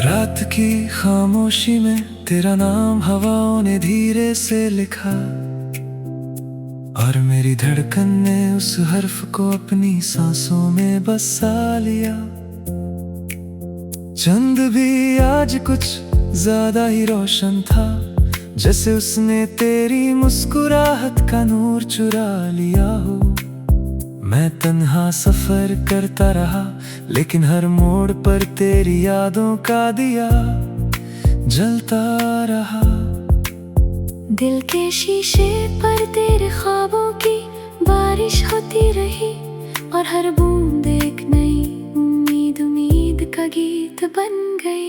रात की खामोशी में तेरा नाम हवाओं ने धीरे से लिखा, और मेरी धड़कन ने उस हर्फ को अपनी सांसों में बसा लिया। चंद भी आज कुछ ज्यादा ही रोशन था, जैसे उसने तेरी मुस्कुराहट का नूर चुरा लिया हो। मैं तन्हा सफर करता रहा, लेकिन हर मोड़ पर तेरी यादों का दिया जलता रहा। दिल के शीशे पर तेरे ख्वाबों की बारिश होती रही, और हर बूंद एक नई उम्मीद का गीत बन गई।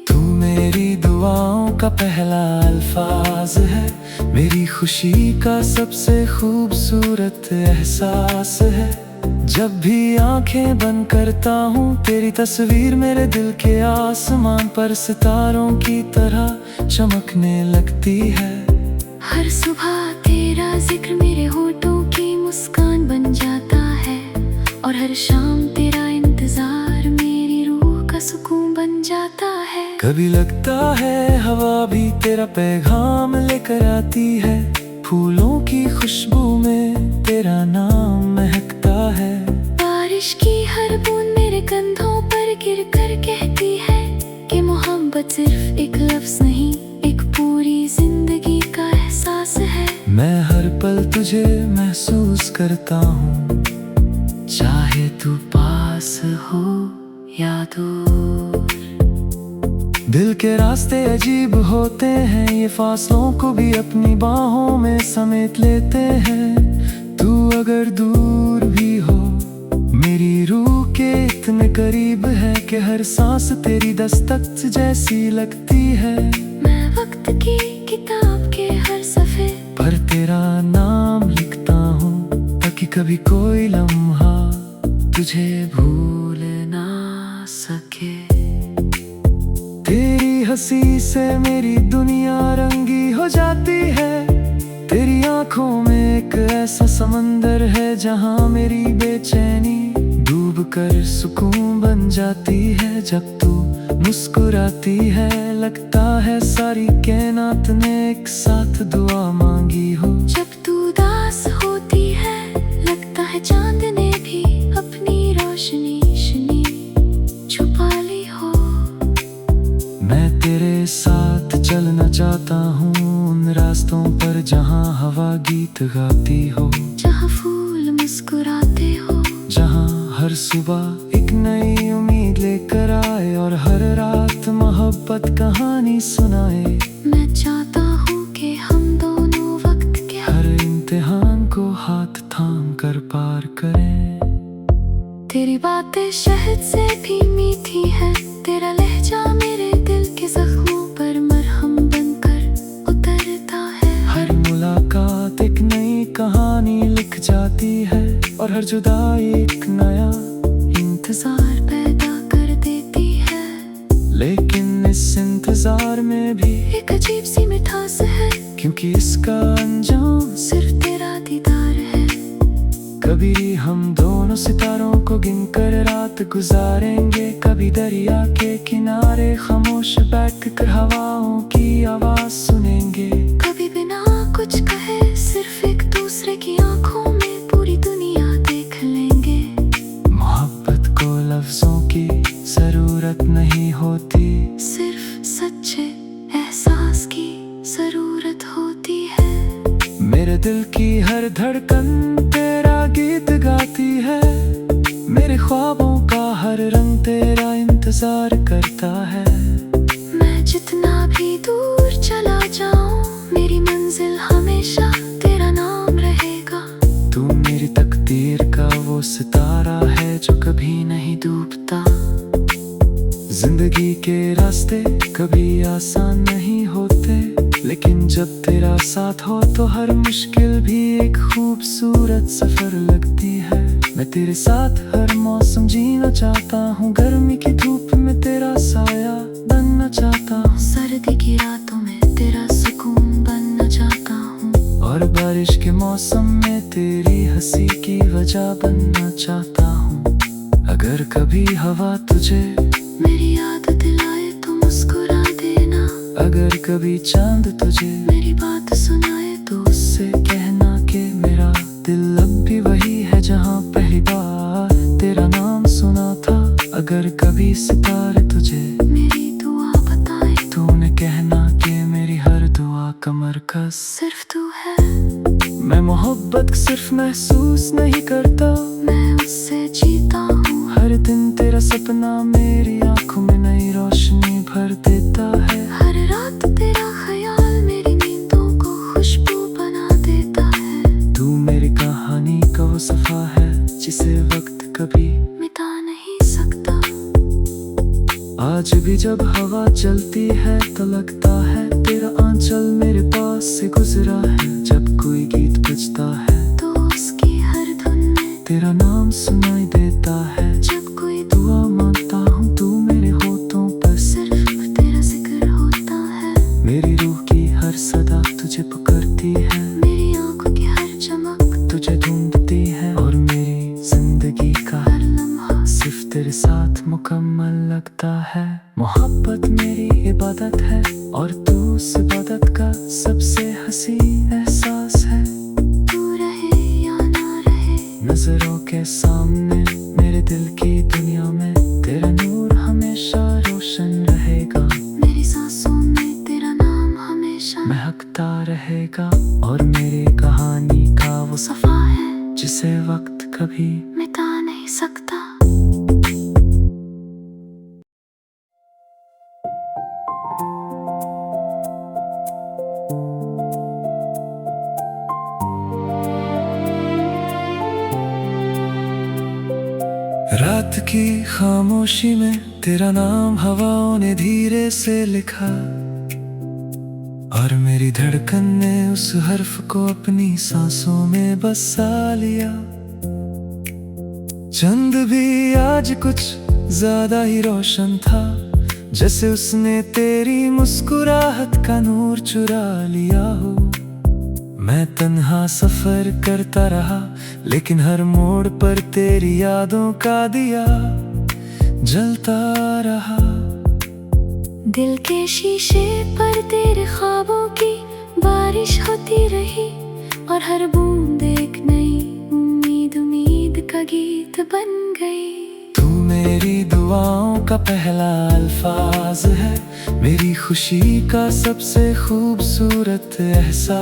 तू मेरी दुआओं का पहला अल्फाज है, मेरी खुशी का सबसे खूबसूरत एहसास है। जब भी आंखें बंद करता हूँ, तेरी तस्वीर मेरे दिल के आसमान पर सितारों की तरह चमकने लगती है। हर सुबह तेरा जिक्र मेरे होठों की मुस्कान बन जाता है, और हर शाम तेरा इंतजार मेरी रूह का सुकून बन जाता है। कभी लगता है हवा भी तेरा पैगाम लेकर आती है, फूलों की खुशबू में तेरा नाम महकता है। बारिश की हर बूंद मेरे कंधों पर गिर कर कहती है कि मोहब्बत सिर्फ एक लफ्ज नहीं, एक पूरी जिंदगी का एहसास है। मैं हर पल तुझे महसूस करता हूँ, चाहे तू पास हो या दूर। दिल के रास्ते अजीब होते हैं, ये फासलों को भी अपनी बाहों में समेट लेते हैं। तू अगर दूर भी हो, मेरी रूह के इतने करीब है कि हर सांस तेरी दस्तक जैसी लगती है। मैं वक्त की किताब के हर सफ़े पर तेरा नाम लिखता हूँ, ताकि कभी कोई लम्हा तुझे भूल ना सके। तेरी हंसी से मेरी दुनिया रंगी हो जाती है, तेरी आंखों में एक ऐसा समंदर है जहां मेरी बेचैनी डूब कर सुकून बन जाती है। जब तू मुस्कुराती है, लगता है सारी कायनात ने एक साथ दुआ मांगी हो। जब तू उदास होती है, लगता है चांद ने भी अपनी रोशनी छुपा ली हो। मैं तेरे साथ चलना चाहता हूँ उन रास्तों पर जहाँ हवा गीत गाती हो, जहाँ फूल मुस्कुराते हो, जहाँ हर सुबह एक नई उम्मीद लेकर आए, और हर रात मोहब्बत कहानी सुनाए। मैं चाहता हूँ कि हम दोनों वक्त के हर इम्तिहान को हाथ थाम कर पार करें। तेरी बातें शहद से भी मीठी है, तेरा लहजा मेरे दिल के जख्मों पर मरहम बनकर उतरता है। हर मुलाकात एक नई कहानी लिख जाती है, और हर जुदाई एक नया इंतजार पैदा कर देती है। लेकिन इस इंतजार में भी एक अजीब सी मिठास है, क्योंकि इसका अंजाम सिर्फ तेरा दीदार है। कभी हम दोनों सितारों को गिनकर रात गुजारेंगे, कभी दरिया के किनारे खामोश बैठकर हवाओं की आवाज सुनेंगे। कभी बिना कुछ कहे सिर्फ एक दूसरे की आंखों में पूरी दुनिया देख लेंगे। मोहब्बत को लफ्जों की जरूरत नहीं होती, सिर्फ सच्चे एहसास की जरूरत होती है। मेरे दिल की हर धड़कन तेरा गीत गाती है, मेरे ख्वाबों का हर रंग तेरा इंतजार करता है। मैं जितना भी दूर चला जाऊं, मेरी मंजिल हमेशा तेरा नाम रहेगा। तू मेरी तकदीर का वो सितारा है जो कभी नहीं डूबता। जिंदगी के रास्ते कभी आसान नहीं होते, लेकिन जब तेरा साथ हो तो हर मुश्किल भी एक खूबसूरत सफर लगती है। मैं तेरे साथ हर मौसम जीना चाहता हूँ, गर्मी की धूप में तेरा साया बनना चाहता हूँ, सर्दी की रातों में तेरा सुकून बनना चाहता हूँ। बारिश के मौसम में तेरी हंसी की वजह बनना चाहता हूँ। अगर कभी हवा तुझे मेरी याद दिलाए तो मुस्कुरा देना। अगर कभी चांद तुझे मेरी बात सुनाए तो उससे कहना कि मेरा दिल अब भी वही है जहाँ पहली बार तेरा नाम सुना था। अगर कभी सितारे तुझे मेरी दुआ बताए तूने कहना कि मेरी हर दुआ का मरकज सिर्फ तू है। मैं मोहब्बत सिर्फ महसूस नहीं करता, मैं उससे जीता हूँ। हर दिन तेरा सपना मेरी आंखों में नई रोशनी भर देता है। हर रात तेरा ख्याल मेरी नींदों को खुशबू बना देता है। तू मेरी कहानी का वो सफा है जिसे वक्त कभी मिटा नहीं सकता। आज भी जब हवा चलती है तो लगता है तेरा आंचल मेरे पास से गुजरा है। जब कोई गीत बजता है तो उसकी हर धुन में तेरा नाम सुनाई देता है। जब कोई दुआ मांगता हूँ तू मेरे होठों पर सिर्फ तेरा जिक्र होता है। मेरी रूह की हर सदा तुझे पुकारती है। मेरी आंखों की हर चमक तुझे ढूंढती है और मेरी जिंदगी का हर लम्हा सिर्फ तेरे साथ मुकम्मल लगता है। मोहब्बत मेरी इबादत है और तू उस इबादत का सबसे हंसी एहसास है। तू रहे या ना रहे नजरों के सामने मेरे दिल की दुनिया में तेरा नूर हमेशा रोशन रहेगा। मेरी सांसों में तेरा नाम हमेशा महकता रहेगा और मेरी कहानी का वो सफा है जिसे वक्त कभी मिटा नहीं सकता। रात की खामोशी में तेरा नाम हवाओं ने धीरे से लिखा और मेरी धड़कन ने उस हर्फ को अपनी सांसों में बसा लिया। चंद भी आज कुछ ज्यादा ही रोशन था, जैसे उसने तेरी मुस्कुराहट का नूर चुरा लिया हो। मैं तन्हा सफर करता रहा लेकिन हर मोड़ पर तेरी यादों का दिया जलता रहा। दिल के शीशे पर तेरे ख्वाबों की बारिश होती रही और हर बूंद एक नई उम्मीद का गीत बन गई। तू मेरी दुआओं का पहला अल्फाज है, मेरी खुशी का सबसे खूबसूरत एहसास।